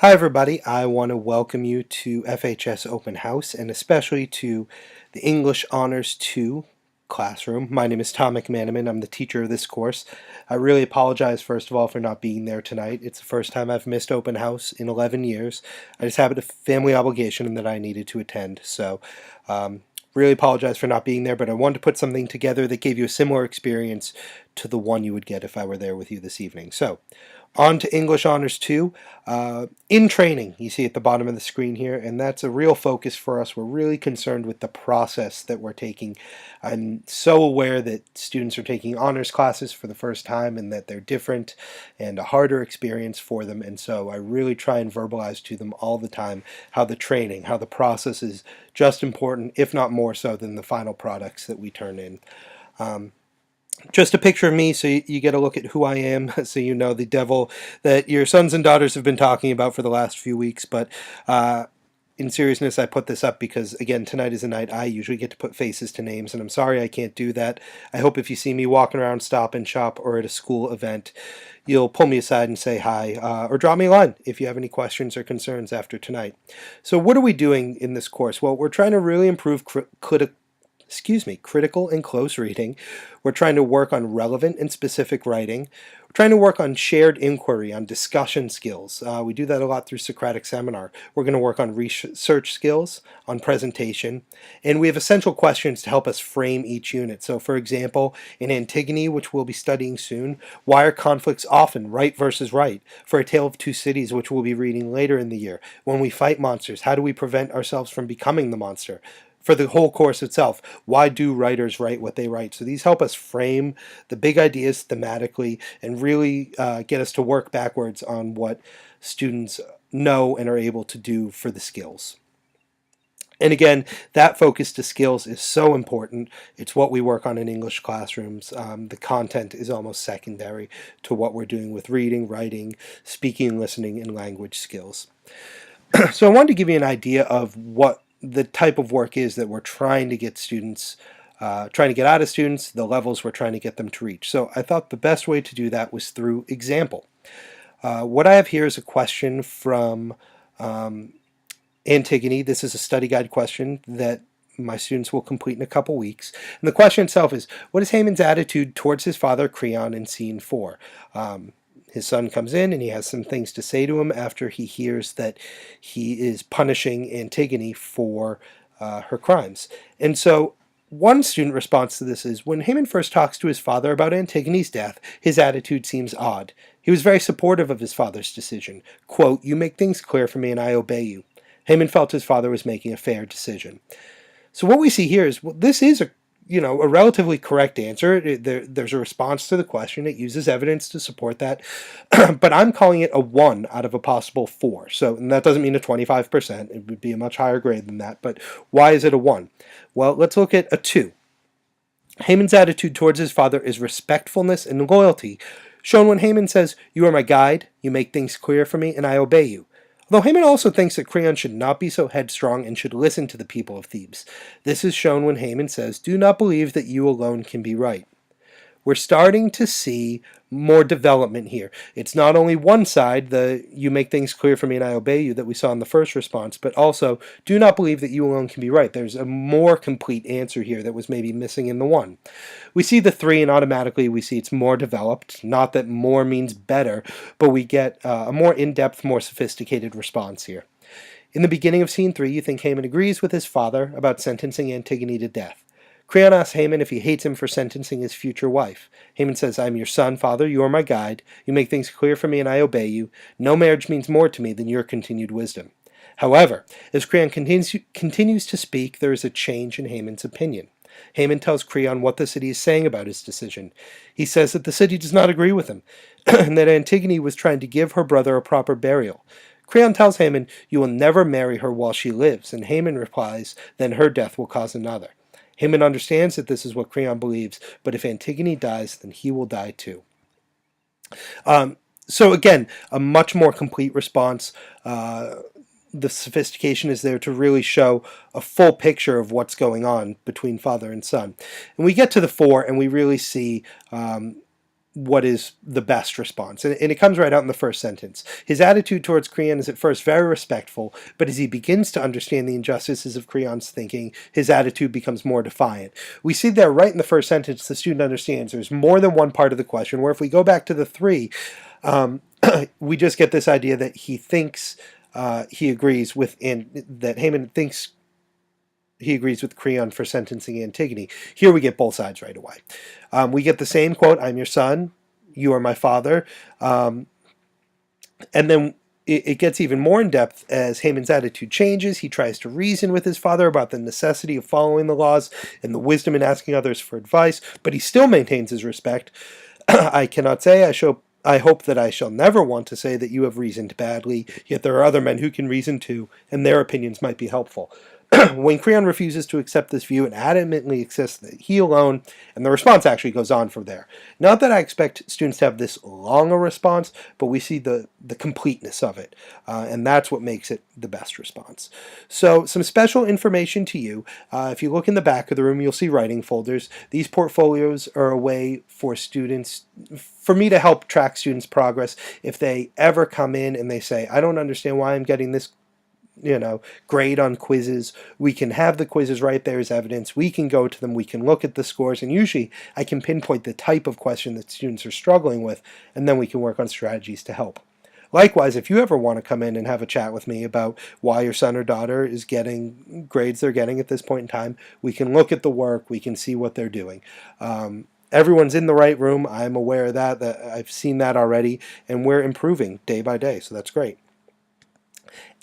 Hi everybody, I want to welcome you to FHS Open House and especially to the English Honors 2 classroom. My name is Tom McManaman, I'm the teacher of this course. I really apologize first of all for not being there tonight. It's the first time I've missed open house in 11 years. I just had a family obligation that I needed to attend, so really apologize for not being there, but I wanted to put something together that gave you a similar experience to the one you would get if I were there with you this evening. So, on to English Honors 2. In training, you see at the bottom of the screen here, and that's a real focus for us. We're really concerned with the process that we're taking. I'm so aware that students are taking honors classes for the first time and that they're different and a harder experience for them, and so I really try and verbalize to them all the time how the training, how the process is just important, if not more so than the final products that we turn in. Just a picture of me so you get a look at who I am, so you know the devil that your sons and daughters have been talking about for the last few weeks. But in seriousness, I put this up because, again, tonight is a night I usually get to put faces to names, and I'm sorry I can't do that. I hope if you see me walking around Stop and Shop or at a school event, you'll pull me aside and say hi, or drop me a line if you have any questions or concerns after tonight. So what are we doing in this course? Well, we're trying to really improve critical and close reading. We're trying to work on relevant and specific writing. We're trying to work on shared inquiry, on discussion skills. We do that a lot through Socratic Seminar. We're going to work on research skills, on presentation, and we have essential questions to help us frame each unit. So, for example, in Antigone, which we'll be studying soon, why are conflicts often right versus right? For A Tale of Two Cities, which we'll be reading later in the year, when we fight monsters, how do we prevent ourselves from becoming the monster? For the whole course itself, why do writers write what they write? So these help us frame the big ideas thematically and really get us to work backwards on what students know and are able to do for the skills. And again, that focus to skills is so important. It's what we work on in English classrooms. The content is almost secondary to what we're doing with reading, writing, speaking, listening, and language skills. So I wanted to give you an idea of what the type of work is that we're trying to get students, trying to get out of students, the levels we're trying to get them to reach. So I thought the best way to do that was through example. What I have here is a question from Antigone. This is a study guide question that my students will complete in a couple weeks. And the question itself is, what is Haman's attitude towards his father Creon in scene 4? His son comes in and he has some things to say to him after he hears that he is punishing Antigone for her crimes. And so one student response to this is, when Haman first talks to his father about Antigone's death, his attitude seems odd. He was very supportive of his father's decision. Quote, "You make things clear for me and I obey you." Haman felt his father was making a fair decision. So what we see here is, well, this is a relatively correct answer. There's a response to the question. It uses evidence to support that. But I'm calling it a 1 out of a possible 4. So, and that doesn't mean a 25%. It would be a much higher grade than that. But why is it a 1? Well, let's look at a 2. Haman's attitude towards his father is respectfulness and loyalty, shown when Haman says, "You are my guide, you make things clear for me, and I obey you." Though Haman also thinks that Creon should not be so headstrong and should listen to the people of Thebes. This is shown when Haman says, "Do not believe that you alone can be right." We're starting to see more development here. It's not only one side, the "you make things clear for me and I obey you" that we saw in the first response, but also "do not believe that you alone can be right." There's a more complete answer here that was maybe missing in the 1. We see the 3 and automatically we see it's more developed. Not that more means better, but we get a more in-depth, more sophisticated response here. In the beginning of scene 3, you think Haman agrees with his father about sentencing Antigone to death. Creon asks Haman if he hates him for sentencing his future wife. Haman says, "I am your son, father, you are my guide. You make things clear for me and I obey you. No marriage means more to me than your continued wisdom." However, as Creon continues to speak, there is a change in Haman's opinion. Haman tells Creon what the city is saying about his decision. He says that the city does not agree with him, and that Antigone was trying to give her brother a proper burial. Creon tells Haman, "You will never marry her while she lives," and Haman replies, "Then her death will cause another." Haman understands that this is what Creon believes, but if Antigone dies, then he will die too. So again, a much more complete response. The sophistication is there to really show a full picture of what's going on between father and son. And we get to the 4 and we really see what is the best response. And it comes right out in the first sentence. His attitude towards Creon is at first very respectful, but as he begins to understand the injustices of Creon's thinking, his attitude becomes more defiant. We see there right in the first sentence the student understands there's more than one part of the question, where if we go back to the three, we just get this idea that he thinks he agrees with, that Haman thinks he agrees with Creon for sentencing Antigone. Here we get both sides right away. We get the same quote, I'm your son, you are my father. And then it gets even more in depth as Haman's attitude changes. He tries to reason with his father about the necessity of following the laws and the wisdom in asking others for advice, but he still maintains his respect. I cannot say, I hope that I shall never want to say that you have reasoned badly, yet there are other men who can reason too, and their opinions might be helpful. When Creon refuses to accept this view and adamantly insists that he alone, and the response actually goes on from there. Not that I expect students to have this long a response, but we see the completeness of it, and that's what makes it the best response. So some special information to you. If you look in the back of the room, you'll see writing folders. These portfolios are a way for students, for me to help track students' progress. If they ever come in and they say, I don't understand why I'm getting this grade on quizzes, we can have the quizzes right there as evidence. We can go to them, we can look at the scores, and usually I can pinpoint the type of question that students are struggling with, and then we can work on strategies to help. Likewise, if you ever want to come in and have a chat with me about why your son or daughter is getting grades they're getting at this point in time, we can look at the work, we can see what they're doing. Everyone's in the right room. I'm aware of that I've seen that already, and we're improving day by day, so that's great.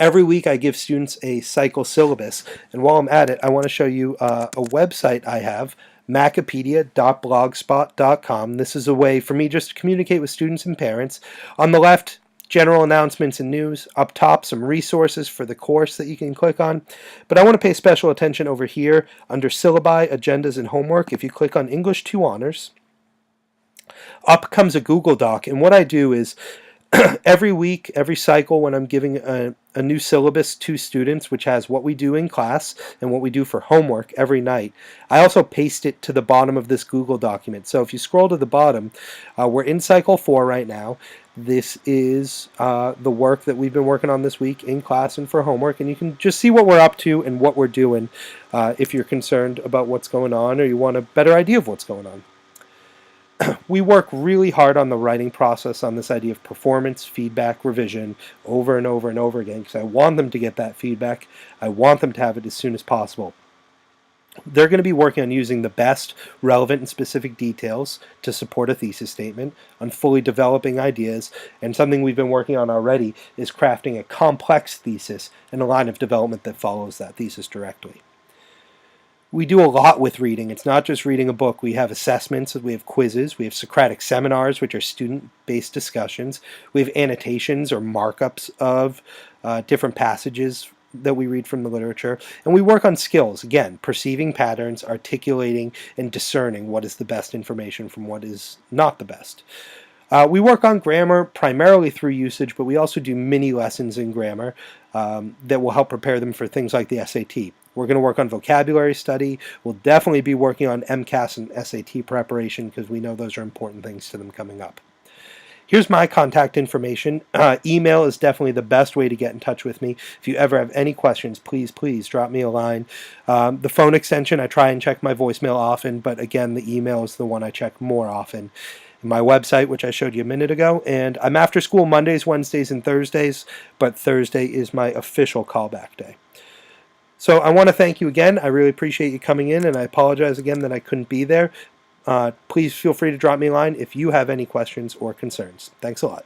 Every week I give students a cycle syllabus, and while I'm at it, I want to show you a website I have, macapedia.blogspot.com. This is a way for me just to communicate with students and parents. On the left, general announcements and news. Up top, some resources for the course that you can click on. But I want to pay special attention over here under syllabi, agendas, and homework. If you click on English 2 Honors, up comes a Google Doc, and what I do is every week, every cycle, when I'm giving a new syllabus to students, which has what we do in class and what we do for homework every night, I also paste it to the bottom of this Google document. So if you scroll to the bottom, we're in cycle 4 right now. This is the work that we've been working on this week in class and for homework, and you can just see what we're up to and what we're doing if you're concerned about what's going on or you want a better idea of what's going on. We work really hard on the writing process on this idea of performance, feedback, revision over and over and over again because I want them to get that feedback. I want them to have it as soon as possible. They're going to be working on using the best, relevant, and specific details to support a thesis statement, on fully developing ideas, and something we've been working on already is crafting a complex thesis and a line of development that follows that thesis directly. We do a lot with reading. It's not just reading a book. We have assessments, we have quizzes, we have Socratic seminars, which are student-based discussions. We have annotations or markups of different passages that we read from the literature. And we work on skills, again, perceiving patterns, articulating, and discerning what is the best information from what is not the best. We work on grammar primarily through usage, but we also do mini lessons in grammar that will help prepare them for things like the SAT. We're going to work on vocabulary study. We'll definitely be working on MCAS and SAT preparation because we know those are important things to them coming up. Here's my contact information. Email is definitely the best way to get in touch with me. If you ever have any questions, please drop me a line. The phone extension, I try and check my voicemail often, but again, the email is the one I check more often. My website, which I showed you a minute ago, and I'm after school Mondays, Wednesdays, and Thursdays, but Thursday is my official callback day. So I want to thank you again. I really appreciate you coming in, and I apologize again that I couldn't be there. Please feel free to drop me a line if you have any questions or concerns. Thanks a lot.